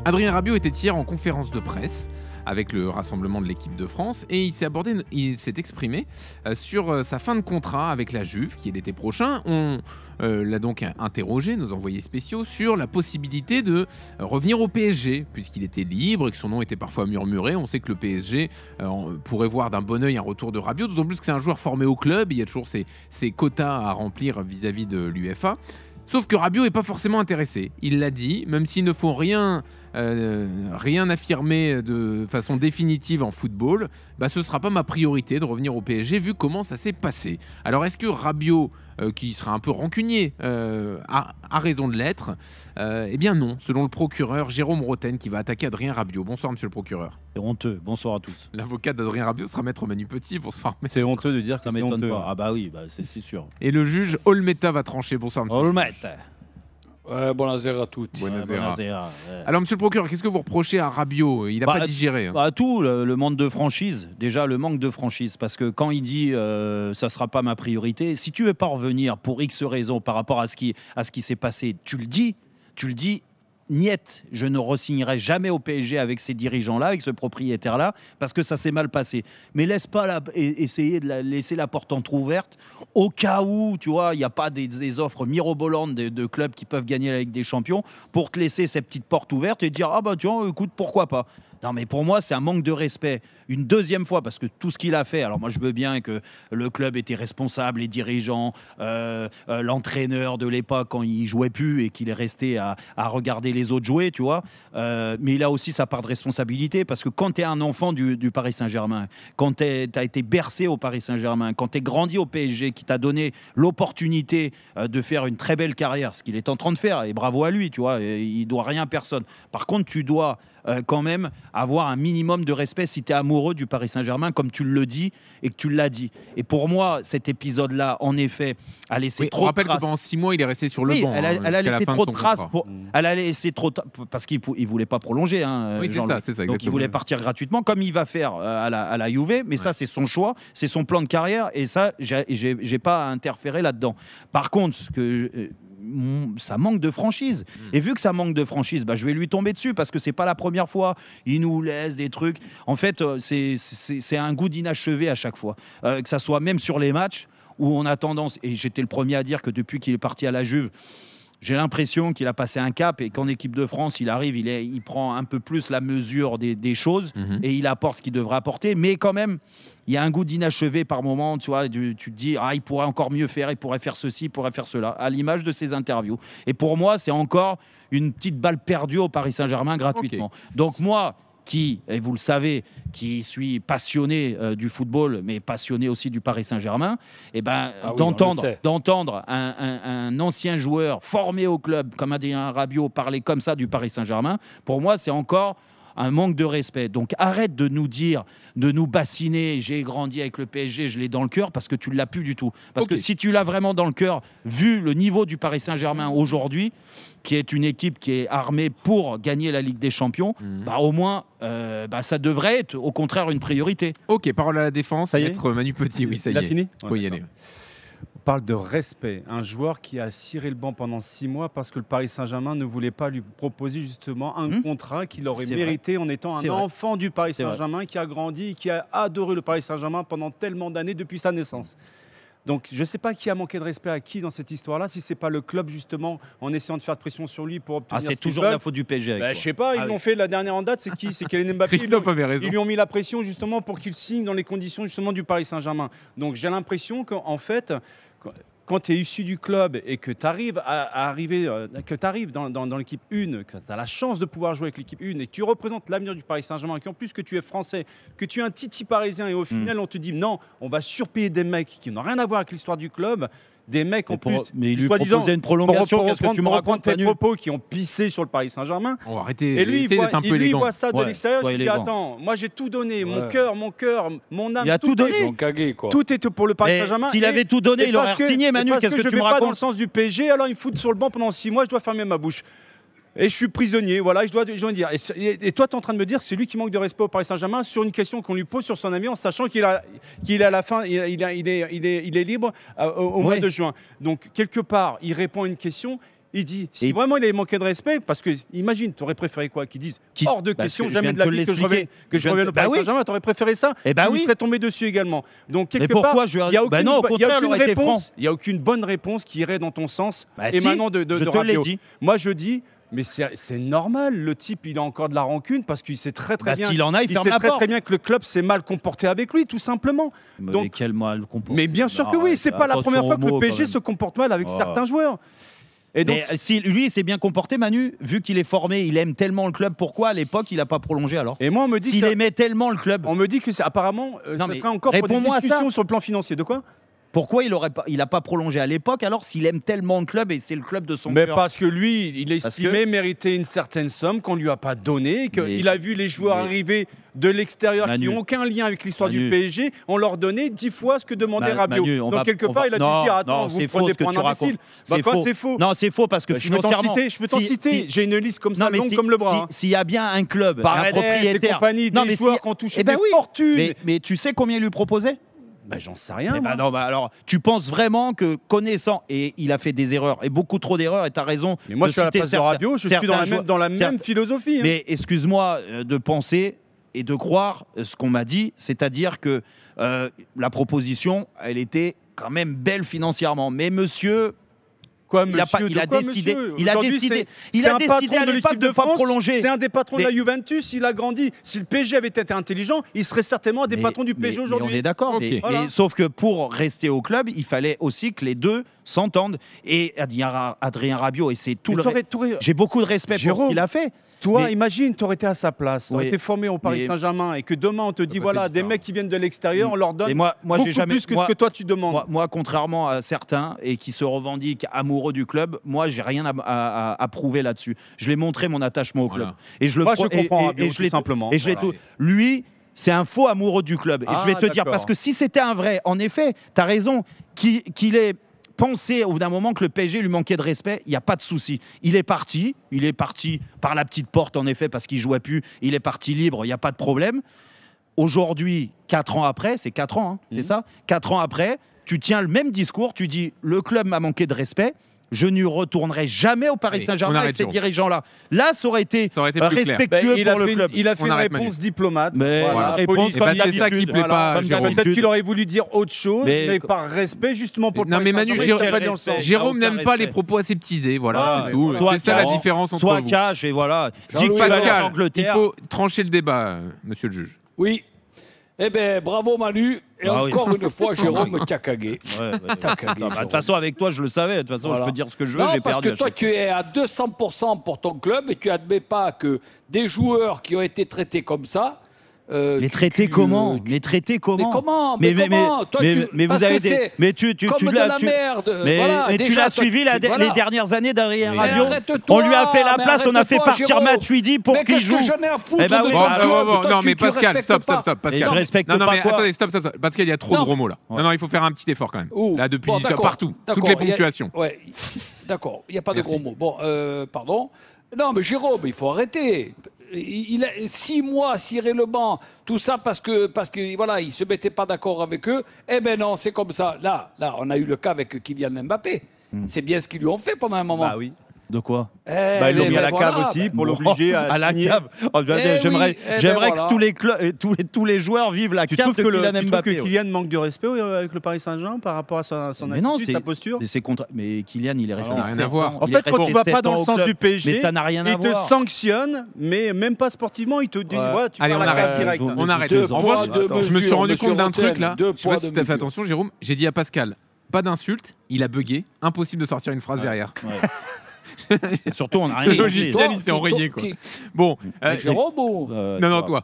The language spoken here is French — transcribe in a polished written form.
Adrien Rabiot était hier en conférence de presse avec le rassemblement de l'équipe de France et il s'est exprimé sur sa fin de contrat avec la Juve qui est l'été prochain. On l'a donc interrogé, nos envoyés spéciaux, sur la possibilité de revenir au PSG puisqu'il était libre et que son nom était parfois murmuré. On sait que le PSG pourrait voir d'un bon œil un retour de Rabiot, d'autant plus que c'est un joueur formé au club, il y a toujours ses quotas à remplir vis-à-vis de l'UEFA. Sauf que Rabiot n'est pas forcément intéressé. Il l'a dit, même s'il ne faut rien affirmer de façon définitive en football, ce ne sera pas ma priorité de revenir au PSG vu comment ça s'est passé. Alors est-ce que Rabiot, qui sera un peu rancunier, a raison de l'être? Eh bien non, selon le procureur Jérôme Roten qui va attaquer Adrien Rabiot. Bonsoir monsieur le procureur. C'est honteux, bonsoir à tous. L'avocat d'Adrien Rabiot sera maître Manu Petit, bonsoir. C'est honteux de dire que ça m'étonne pas. Ah bah oui, c'est sûr. Et le juge Olmeta va trancher, bonsoir monsieur. Olmeta. Buonasera a tutti. Buonasera. Alors, monsieur le procureur, qu'est-ce que vous reprochez à Rabiot? Il n'a pas digéré. Tout, le manque de franchise. Déjà, le manque de franchise. Parce que quand il dit ça ne sera pas ma priorité, si tu ne veux pas revenir pour X raisons par rapport à ce qui s'est passé, tu le dis, niet, je ne re-signerai jamais au PSG avec ces dirigeants-là, avec ce propriétaire-là, parce que ça s'est mal passé. Mais laisse pas essayer de laisser la porte entrouverte au cas où, tu vois, il n'y a pas des offres mirobolantes de clubs qui peuvent gagner la Ligue des Champions pour te laisser cette petite porte ouverte et dire ah bah tiens, écoute, pourquoi pas. Non, mais pour moi, c'est un manque de respect. Une deuxième fois, parce que tout ce qu'il a fait, alors moi je veux bien que le club était responsable, les dirigeants, l'entraîneur de l'époque quand il jouait plus et qu'il est resté à regarder les autres jouer, tu vois. Mais il a aussi sa part de responsabilité parce que quand tu es un enfant du Paris Saint-Germain, quand tu as été bercé au Paris Saint-Germain, quand tu es grandi au PSG, qui t'a donné l'opportunité de faire une très belle carrière, ce qu'il est en train de faire, et bravo à lui, tu vois, il doit rien à personne. Par contre, tu dois quand même avoir un minimum de respect si tu es amoureux du Paris Saint-Germain, comme tu le dis et que tu l'as dit. Et pour moi, cet épisode-là, en effet, a laissé trop de traces. On rappelle que pendant 6 mois, il est resté sur le banc. Elle a laissé trop de traces. Elle a laissé trop parce qu'il ne voulait pas prolonger. Oui, c'est ça, exactement. Donc il voulait partir gratuitement, comme il va faire à la Juve. Mais ça, c'est son choix, c'est son plan de carrière. Et ça, j'ai pas à interférer là-dedans. Par contre, ça manque de franchise. Et vu que ça manque de franchise, je vais lui tomber dessus parce que c'est pas la première fois. Il nous laisse des trucs. En fait, c'est un goût d'inachevé à chaque fois. Que ça soit même sur les matchs où on a tendance, et j'étais le premier à dire que depuis qu'il est parti à la Juve, j'ai l'impression qu'il a passé un cap et qu'en équipe de France, il arrive, il prend un peu plus la mesure des choses et il apporte ce qu'il devrait apporter. Mais quand même, il y a un goût d'inachevé par moment. Tu vois, tu te dis, il pourrait encore mieux faire, il pourrait faire ceci, il pourrait faire cela, à l'image de ses interviews. Et pour moi, c'est encore une petite balle perdue au Paris Saint-Germain gratuitement. Okay. Donc moi, et vous le savez, qui suis passionné du football, mais passionné aussi du Paris Saint-Germain, d'entendre un ancien joueur formé au club comme Adrien Rabiot parler comme ça du Paris Saint-Germain, pour moi, c'est encore un manque de respect. Donc arrête de nous dire, de nous bassiner, j'ai grandi avec le PSG, je l'ai dans le cœur, parce que tu ne l'as plus du tout. Parce que si tu l'as vraiment dans le cœur, vu le niveau du Paris Saint-Germain aujourd'hui, qui est une équipe qui est armée pour gagner la Ligue des Champions, au moins, ça devrait être au contraire une priorité. Ok, parole à la défense, maître Manu Petit. Oui, ça y est. Il a fini ? Oui, allez. On parle de respect. Un joueur qui a ciré le banc pendant 6 mois parce que le Paris Saint-Germain ne voulait pas lui proposer justement un contrat qu'il aurait mérité en étant un enfant du Paris Saint-Germain qui a grandi, qui a adoré le Paris Saint-Germain pendant tellement d'années depuis sa naissance. Donc je ne sais pas qui a manqué de respect à qui dans cette histoire-là, si ce n'est pas le club justement en essayant de faire de pression sur lui pour obtenir c'est toujours la faute du PSG. Je ne sais pas, ils l'ont fait la dernière en date, c'est qui? C'est Kylian Mbappé. Ils lui ont mis la pression justement pour qu'il signe dans les conditions justement du Paris Saint-Germain. Donc j'ai l'impression qu'en fait, quand tu es issu du club et que tu arrives dans l'équipe 1, que tu as la chance de pouvoir jouer avec l'équipe 1 et que tu représentes l'avenir du Paris Saint-Germain, et qu'en plus que tu es français, que tu es un titi parisien et au final on te dit non, on va surpayer des mecs qui n'ont rien à voir avec l'histoire du club, des mecs en plus, mais il lui proposait une prolongation. Qu'est-ce que tu me racontes, tes propos qui ont pissé sur le Paris Saint-Germain. On va arrêter. Et lui, il voit ça de l'extérieur. Il dit attends, moi j'ai tout donné, mon cœur, mon âme. Il a tout donné. Tout était pour le Paris Saint-Germain. S'il avait tout donné, il aurait signé. Manu, qu'est-ce que tu me racontes? Je vais pas dans le sens du PSG, alors il me fout sur le banc pendant 6 mois, je dois fermer ma bouche. Et je suis prisonnier, voilà, je dois dire. Et toi, tu es en train de me dire que c'est lui qui manque de respect au Paris Saint-Germain sur une question qu'on lui pose sur son ami, en sachant qu'il est à la fin, il est libre au mois de juin. Donc, quelque part, il répond à une question Il dit, si vraiment il avait manqué de respect, parce que imagine, tu aurais préféré quoi? Qu'ils disent hors de question, jamais de la vie que je revienne au Paris Saint-Germain, tu aurais préféré ça? Eh ben oui. Il serait tombé dessus également. Donc quelque part, il n'y a aucune bonne réponse qui irait dans ton sens émanant de Rabiot. Moi je dis, mais c'est normal, le type il a encore de la rancune parce qu'il sait très bien, s'il en a, il sait très bien que le club s'est mal comporté avec lui, tout simplement. Donc, quel mal comporté? Mais bien sûr que oui, c'est pas la première fois que le PSG se comporte mal avec certains joueurs. Et donc, si lui il s'est bien comporté, Manu, vu qu'il est formé, il aime tellement le club, pourquoi à l'époque il n'a pas prolongé alors? Et moi on me dit s'il aimait tellement le club, on me dit que apparemment ça serait encore pour des discussions sur le plan financier. De quoi? Pourquoi il n'a pas prolongé à l'époque alors s'il aime tellement le club et c'est le club de son cœur? Mais parce que lui, il estimait mériter une certaine somme qu'on ne lui a pas donnée, qu'il a vu les joueurs arriver de l'extérieur qui n'ont aucun lien avec l'histoire du PSG, on leur donnait 10 fois ce que demandait Rabiot. Donc quelque part, il a dû dire attends, vous me prenez pour un imbécile. C'est faux. Non, c'est faux parce que financièrement... Je peux t'en citer, j'ai une liste comme ça, longue comme le bras. S'il y a bien un club, un propriétaire... des joueurs qui ont touché des fortunes. Mais tu sais combien il lui proposait? J'en sais rien. Alors, tu penses vraiment que connaissant, et il a fait des erreurs, et beaucoup trop d'erreurs, et tu as raison. Mais moi, je suis à la place de Rabiot, je suis dans la même philosophie. Mais excuse-moi de penser et de croire ce qu'on m'a dit, c'est-à-dire que la proposition, elle était quand même belle financièrement. Mais monsieur... Il a décidé à l'époque de ne pas prolonger. C'est un des patrons de la Juventus, il a grandi. Si le PSG avait été intelligent, il serait certainement des patrons du PSG aujourd'hui. On est d'accord. Sauf que pour rester au club, il fallait aussi que les deux s'entendent. Et Adrien Rabiot, et c'est tout j'ai beaucoup de respect pour ce qu'il a fait. Toi, imagine, tu aurais été à sa place, tu aurais été formé au Paris Saint-Germain et que demain on te dit voilà, des mecs qui viennent de l'extérieur, on leur donne beaucoup plus que ce que toi tu demandes. Moi, contrairement à certains et qui se revendiquent amoureux du club, moi j'ai rien à prouver là-dessus. Je l'ai montré mon attachement au club. Et je comprends Rabiot, tout simplement. Lui, c'est un faux amoureux du club. Et je vais te dire, parce que si c'était un vrai, en effet, tu as raison, qu'il est pensé au bout d'un moment que le PSG lui manquait de respect, il n'y a pas de souci. Il est parti par la petite porte en effet parce qu'il ne jouait plus, il est parti libre, il n'y a pas de problème. Aujourd'hui, 4 ans après, c'est 4 ans, c'est ça 4 ans après, tu tiens le même discours, tu dis le club m'a manqué de respect, je n'y retournerai jamais au Paris Saint-Germain avec ces dirigeants-là. Là, ça aurait été respectueux pour le club. Il a fait une réponse diplomate. Réponse comme c'est ça qui ne plaît pas. Peut-être qu'il aurait voulu dire autre chose, mais par respect justement pour le Paris Saint-Germain. Jérôme n'aime pas les propos aseptisés. Voilà. C'est ça la différence entre vous. Sois cash et voilà. Dis que Pascal, il faut trancher le débat, monsieur le juge. Oui. Eh bien, bravo Manu. Et encore une fois, Jérôme, t'as cagué. De toute façon, avec toi, je le savais. De toute façon, je peux dire ce que je veux. Non, parce que toi, tu es à 200% pour ton club et tu admets pas que des joueurs qui ont été traités comme ça... Les traités comment? Mais comment? Mais comment? Mais vous avez des... Mais tu l'as... la merde. Mais tu l'as suivi les dernières années d'Adrien Rabiot. On lui a fait la place, on a fait partir Matuidi pour qu'il joue. Qu'est-ce que j'en ai à foutre non, mais Pascal, stop. Pascal. Je respecte pas quoi? Attendez, stop. Pascal, il y a trop de gros mots là. Non, il faut faire un petit effort quand même. Là, depuis partout. Toutes les ponctuations. D'accord, il n'y a pas de gros mots. Bon, pardon. Non, mais Jérôme, il faut arrêter. Il a 6 mois à cirer le banc, tout ça parce que voilà, il se mettait pas d'accord avec eux. Eh ben non, c'est comme ça. Là, on a eu le cas avec Kylian Mbappé. C'est bien ce qu'ils lui ont fait pendant un moment. Bah oui. De quoi? Ils l'ont mis à la cave aussi pour l'obliger à signer. La cave. J'aimerais que tous les joueurs vivent la cave de Kylian Mbappé. Tu trouves que Kylian manque de respect avec le Paris Saint-Germain par rapport à son attitude, sa posture? Mais Kylian, il est resté. Ça n'a rien à voir. En fait, quand tu vas pas dans le sens du PSG, ça n'a rien à voir. Ils te sanctionnent, mais même pas sportivement. Ils te disent tu vas à la cave direct. On arrête. En revanche, je me suis rendu compte d'un truc là. Je sais pas si tu as fait attention, Jérôme. J'ai dit à Pascal, pas d'insulte. Il a bugué. Impossible de sortir une phrase derrière. Surtout, on n'a rien compris. Le logiciel, il s'est enrayé, quoi. Bon. Jérôme ou... Non, toi.